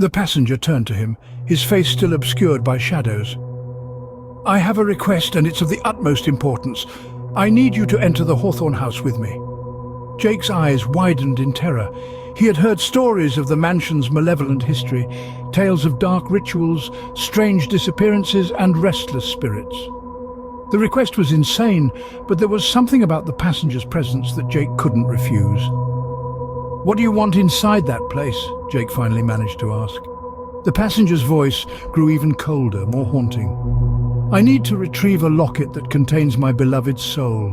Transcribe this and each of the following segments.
The passenger turned to him, his face still obscured by shadows. "I have a request, and it's of the utmost importance. I need you to enter the Hawthorne house with me." Jake's eyes widened in terror. He had heard stories of the mansion's malevolent history, tales of dark rituals, strange disappearances, and restless spirits. The request was insane, but there was something about the passenger's presence that Jake couldn't refuse. "What do you want inside that place?" Jake finally managed to ask. The passenger's voice grew even colder, more haunting. "I need to retrieve a locket that contains my beloved's soul.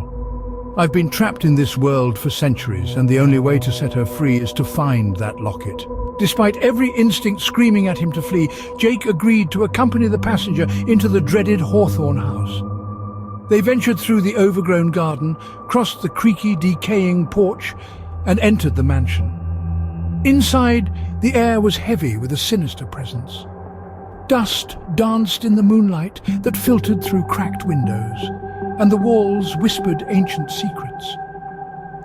I've been trapped in this world for centuries, and the only way to set her free is to find that locket." Despite every instinct screaming at him to flee, Jake agreed to accompany the passenger into the dreaded Hawthorne house. They ventured through the overgrown garden, crossed the creaky, decaying porch, and entered the mansion. Inside, the air was heavy with a sinister presence. Dust danced in the moonlight that filtered through cracked windows, and the walls whispered ancient secrets.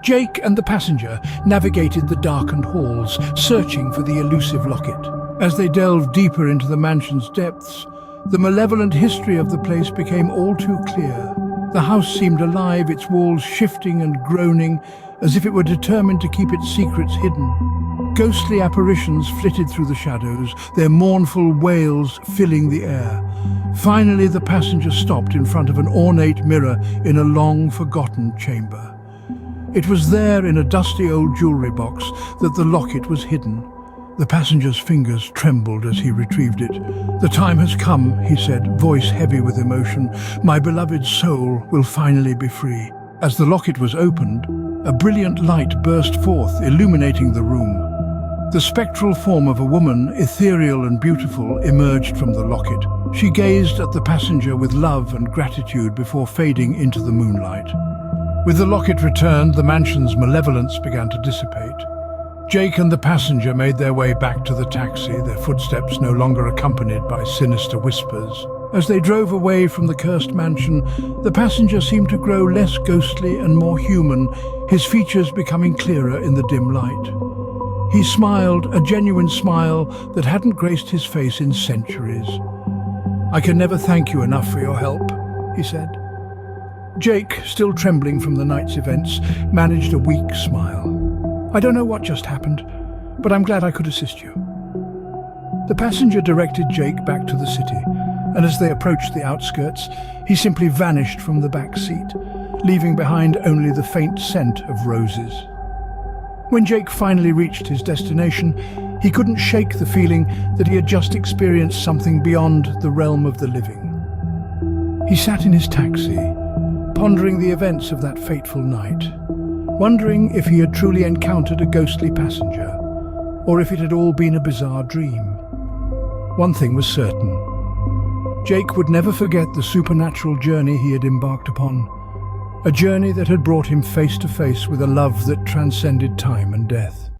Jake and the passenger navigated the darkened halls, searching for the elusive locket. As they delved deeper into the mansion's depths, the malevolent history of the place became all too clear. The house seemed alive, its walls shifting and groaning, as if it were determined to keep its secrets hidden. Ghostly apparitions flitted through the shadows, their mournful wails filling the air. Finally, the passenger stopped in front of an ornate mirror in a long-forgotten chamber. It was there, in a dusty old jewelry box, that the locket was hidden. The passenger's fingers trembled as he retrieved it. "The time has come," he said, voice heavy with emotion. "My beloved soul will finally be free." As the locket was opened, a brilliant light burst forth, illuminating the room. The spectral form of a woman, ethereal and beautiful, emerged from the locket. She gazed at the passenger with love and gratitude before fading into the moonlight. With the locket returned, the mansion's malevolence began to dissipate. Jake and the passenger made their way back to the taxi, their footsteps no longer accompanied by sinister whispers. As they drove away from the cursed mansion, the passenger seemed to grow less ghostly and more human, his features becoming clearer in the dim light. He smiled, a genuine smile that hadn't graced his face in centuries. "I can never thank you enough for your help," he said. Jake, still trembling from the night's events, managed a weak smile. "I don't know what just happened, but I'm glad I could assist you." The passenger directed Jake back to the city, and as they approached the outskirts, he simply vanished from the back seat, leaving behind only the faint scent of roses. When Jake finally reached his destination, he couldn't shake the feeling that he had just experienced something beyond the realm of the living. He sat in his taxi, pondering the events of that fateful night, wondering if he had truly encountered a ghostly passenger, or if it had all been a bizarre dream. One thing was certain. Jake would never forget the supernatural journey he had embarked upon, a journey that had brought him face to face with a love that transcended time and death.